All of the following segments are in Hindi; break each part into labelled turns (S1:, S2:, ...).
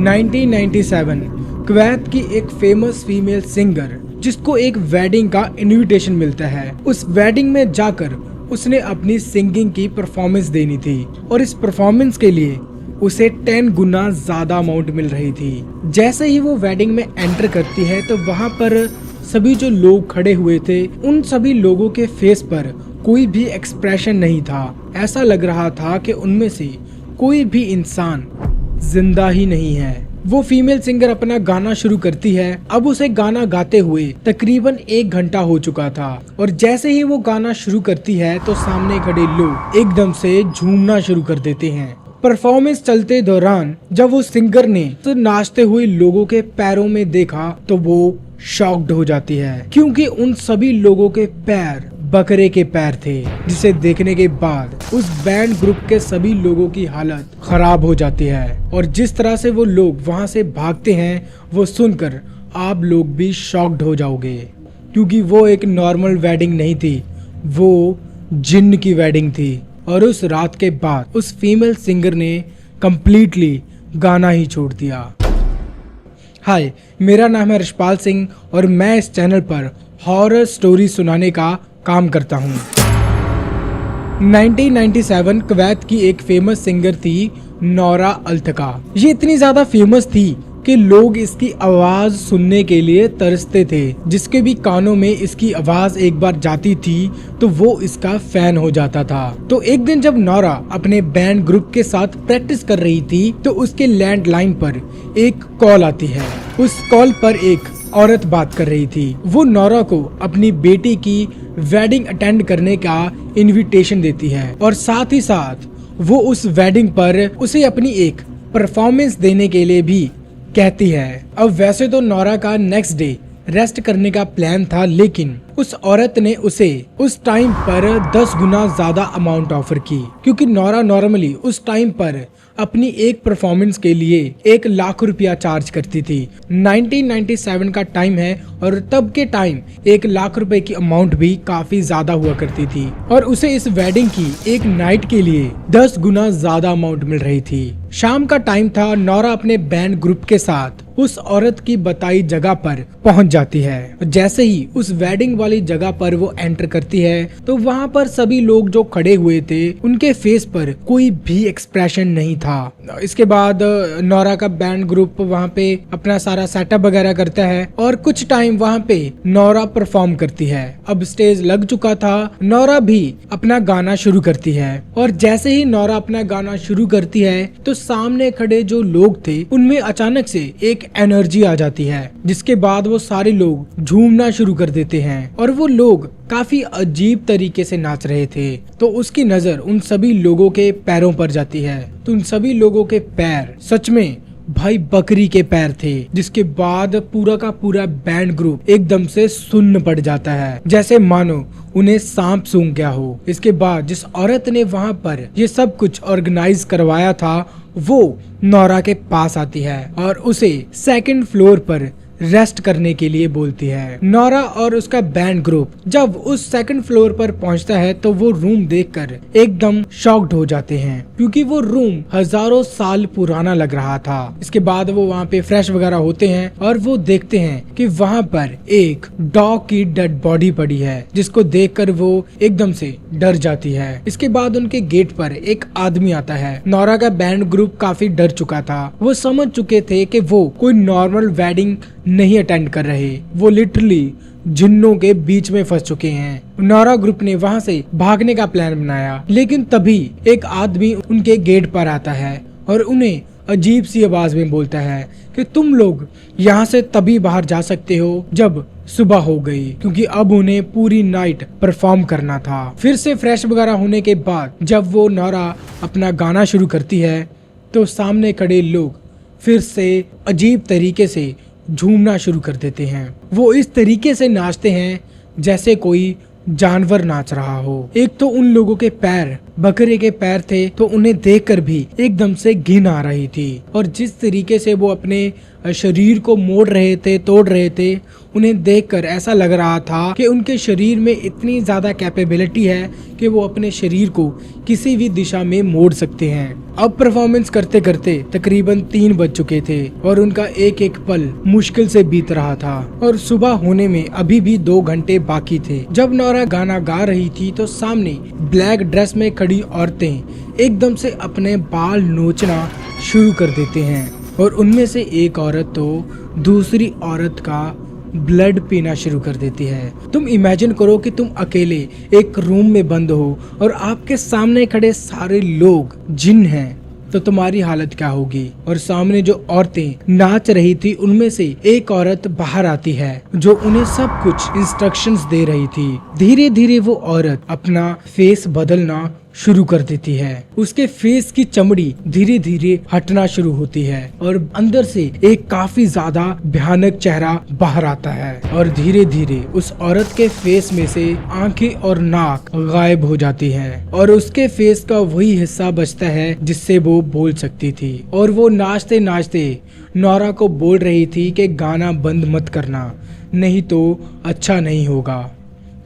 S1: 1997 कुवैत की एक फेमस फीमेल सिंगर जिसको एक वेडिंग का इनविटेशन मिलता है। उस वेडिंग में जाकर उसने अपनी सिंगिंग की परफॉर्मेंस देनी थी और इस परफॉर्मेंस के लिए उसे 10 गुना ज्यादा अमाउंट मिल रही थी। जैसे ही वो वेडिंग में एंटर करती है तो वहाँ पर सभी जो लोग खड़े हुए थे उन सभी लोगों के फेस पर कोई भी एक्सप्रेशन नहीं था। ऐसा लग रहा था कि उनमें से कोई भी इंसान जिंदा ही नहीं है। वो फीमेल सिंगर अपना गाना शुरू करती है। अब उसे गाना गाते हुए तकरीबन 1 घंटा हो चुका था और जैसे ही वो गाना शुरू करती है तो सामने खड़े लोग एकदम से झूमना शुरू कर देते हैं। परफॉर्मेंस चलते दौरान जब वो सिंगर ने तो नाचते हुए लोगों के पैरों में देखा तो वो शॉक्ड हो जाती है, क्योंकि उन सभी लोगों के पैर बकरे के पैर थे, जिसे देखने के बाद उस बैंड ग्रुप के सभी लोगों की हालत खराब हो जाती है। और जिस तरह से वो लोग वहां से भागते हैं वो सुनकर आप लोग भी शॉक्ड हो जाओगे, क्योंकि वो एक नॉर्मल वेडिंग नहीं थी, वो जिन्न की वेडिंग थी। और उस रात के बाद उस फीमेल सिंगर ने कंप्लीटली गाना ही छोड़ दिया। हाय, मेरा नाम है रशपाल सिंह और मैं इस चैनल पर हॉरर स्टोरी सुनाने का काम करता हूँ। 1997 कुवैत की एक फेमस सिंगर थी नौरा अल्तका। ये इतनी ज्यादा फेमस थी कि लोग इसकी आवाज सुनने के लिए तरसते थे। जिसके भी कानों में इसकी आवाज एक बार जाती थी तो वो इसका फैन हो जाता था। तो एक दिन जब नौरा अपने बैंड ग्रुप के साथ प्रैक्टिस कर रही थी तो उसके लैंडलाइन पर एक कॉल आती है। उस कॉल पर एक औरत बात कर रही थी। वो नौरा को अपनी बेटी की वेडिंग अटेंड करने का इनविटेशन देती है और साथ ही साथ वो उस वेडिंग पर उसे अपनी एक परफॉर्मेंस देने के लिए भी कहती है। अब वैसे तो नौरा का नेक्स्ट डे रेस्ट करने का प्लान था, लेकिन उस औरत ने उसे उस टाइम पर 10 गुना ज्यादा अमाउंट ऑफर की, क्योंकि नौरा नॉर्मली उस टाइम पर अपनी एक परफॉर्मेंस के लिए 1 लाख रुपया चार्ज करती थी। 1997 का टाइम है और तब के टाइम 1 लाख रुपए की अमाउंट भी काफी ज्यादा हुआ करती थी और उसे इस वेडिंग की एक नाइट के लिए 10 गुना ज्यादा अमाउंट मिल रही थी। शाम का टाइम था। नौरा अपने बैंड ग्रुप के साथ उस औरत की बताई जगह पर पहुंच जाती है। जैसे ही उस वेडिंग वाली जगह पर वो एंटर करती है तो वहाँ पर सभी लोग जो खड़े हुए थे उनके फेस पर कोई भी एक्सप्रेशन नहीं था। इसके बाद नौरा का बैंड ग्रुप वहाँ पे अपना सारा सेटअप वगैरह करता है और कुछ टाइम वहाँ पे नौरा परफॉर्म करती है। अब स्टेज लग चुका था। नौरा भी अपना गाना शुरू करती है और जैसे ही नौरा अपना गाना शुरू करती है तो सामने खड़े जो लोग थे उनमें अचानक से एक एनर्जी आ जाती है, जिसके बाद वो सारे लोग झूमना शुरू कर देते हैं और वो लोग काफी अजीब तरीके से नाच रहे थे। तो उसकी नजर उन सभी लोगों के पैरों पर जाती है तो उन सभी लोगों के पैर सच में भाई बकरी के पैर थे, जिसके बाद पूरा का पूरा बैंड ग्रुप एकदम से सुन्न पड़ जाता है, जैसे मानो उन्हें सांप सूंघ गया हो। इसके बाद जिस औरत ने वहाँ पर ये सब कुछ ऑर्गेनाइज करवाया था वो नौरा के पास आती है और उसे 2nd फ्लोर पर रेस्ट करने के लिए बोलती है। नौरा और उसका बैंड ग्रुप जब उस 2nd फ्लोर पर पहुंचता है तो वो रूम देखकर एकदम शॉक्ड हो जाते हैं, क्योंकि वो रूम हजारों साल पुराना लग रहा था। इसके बाद वो वहाँ पे फ्रेश वगैरह होते हैं और वो देखते हैं कि वहाँ पर एक डॉग की डेड बॉडी पड़ी है, जिसको देखकर वो एकदम से डर जाती है। इसके बाद उनके गेट पर एक आदमी आता है। नौरा का बैंड ग्रुप काफी डर चुका था। वो समझ चुके थे कि वो कोई नॉर्मल वेडिंग नहीं अटेंड कर रहे, वो लिटरली जिन्नों के बीच में फंस चुके हैं। नौरा ग्रुप ने वहां से भागने का प्लान बनाया, लेकिन तभी एक आदमी उनके गेट पर आता है और उन्हें अजीब सी आवाज में बोलता है कि तुम लोग यहाँ से तभी बाहर जा सकते हो जब सुबह हो गई, क्योंकि अब उन्हें पूरी नाइट परफॉर्म करना था। फिर से फ्रेश वगैरह होने के बाद जब वो नौरा अपना गाना शुरू करती है तो सामने खड़े लोग फिर से अजीब तरीके से झूमना शुरू कर देते हैं। वो इस तरीके से नाचते हैं जैसे कोई जानवर नाच रहा हो। एक तो उन लोगों के पैर बकरे के पैर थे तो उन्हें देखकर भी एकदम से घिन आ रही थी और जिस तरीके से वो अपने शरीर को मोड़ रहे थे, तोड़ रहे थे, उन्हें देखकर ऐसा लग रहा था कि उनके शरीर में इतनी ज़्यादा कैपेबिलिटी है कि वो अपने शरीर को किसी भी दिशा में मोड़ सकते हैं। अब परफॉर्मेंस करते करते तकरीबन 3 बज चुके थे और उनका एक एक पल मुश्किल से बीत रहा था और सुबह होने में अभी भी 2 घंटे बाकी थे। जब नोरा गाना गा रही थी तो सामने ब्लैक ड्रेस में खड़ी औरतें एकदम से अपने बाल नोचना शुरू कर देते हैं और उनमें से एक औरत तो दूसरी औरत का ब्लड पीना शुरू कर देती है। तुम इमेजिन करो कि तुम अकेले एक रूम में बंद हो और आपके सामने खड़े सारे लोग जिन हैं, तो तुम्हारी हालत क्या होगी। और सामने जो औरतें नाच रही थी उनमें से एक औरत बाहर आती है जो उन्हें सब कुछ इंस्ट्रक्शंस दे रही थी। धीरे धीरे वो औरत अपना फेस बदलना शुरू कर देती है। उसके फेस की चमड़ी धीरे धीरे हटना शुरू होती है और अंदर से एक काफी ज्यादा भयानक चेहरा बाहर आता है और धीरे धीरे उस औरत के फेस में से आंखें और नाक गायब हो जाती है और उसके फेस का वही हिस्सा बचता है जिससे वो बोल सकती थी। और वो नाचते नाचते नोरा को बोल रही थी कि गाना बंद मत करना, नहीं तो अच्छा नहीं होगा।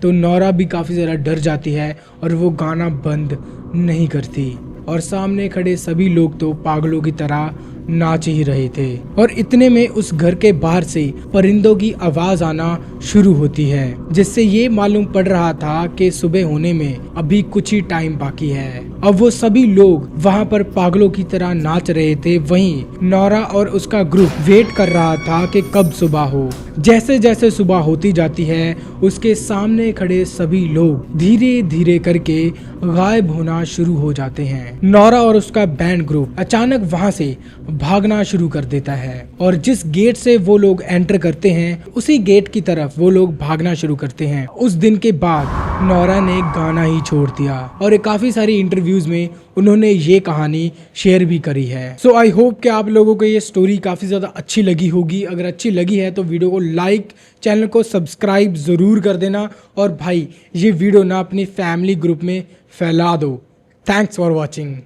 S1: तो नोरा भी काफ़ी ज़्यादा डर जाती है और वो गाना बंद नहीं करती और सामने खड़े सभी लोग तो पागलों की तरह नाच ही रहे थे। और इतने में उस घर के बाहर से परिंदों की आवाज आना शुरू होती है जिससे ये मालूम पड़ रहा था कि सुबह होने में अभी कुछ ही टाइम बाकी है। अब वो सभी लोग वहाँ पर पागलों की तरह नाच रहे थे, वहीं नोरा और उसका ग्रुप वेट कर रहा था कि कब सुबह हो। जैसे जैसे सुबह होती जाती है उसके सामने खड़े सभी लोग धीरे धीरे करके गायब होना शुरू हो जाते हैं। नोरा और उसका बैंड ग्रुप अचानक वहाँ से भागना शुरू कर देता है और जिस गेट से वो लोग एंटर करते हैं उसी गेट की तरफ वो लोग भागना शुरू करते हैं। उस दिन के बाद नोरा ने गाना ही छोड़ दिया और काफी सारी इंटरव्यूज में उन्होंने ये कहानी शेयर भी करी है। सो आई होप कि आप लोगों को ये स्टोरी काफी ज्यादा अच्छी लगी होगी। अगर अच्छी लगी है तो वीडियो को लाइक, चैनल को सब्सक्राइब जरूर कर देना और भाई ये वीडियो ना अपनी फैमिली ग्रुप में फैला दो। Thanks for watching.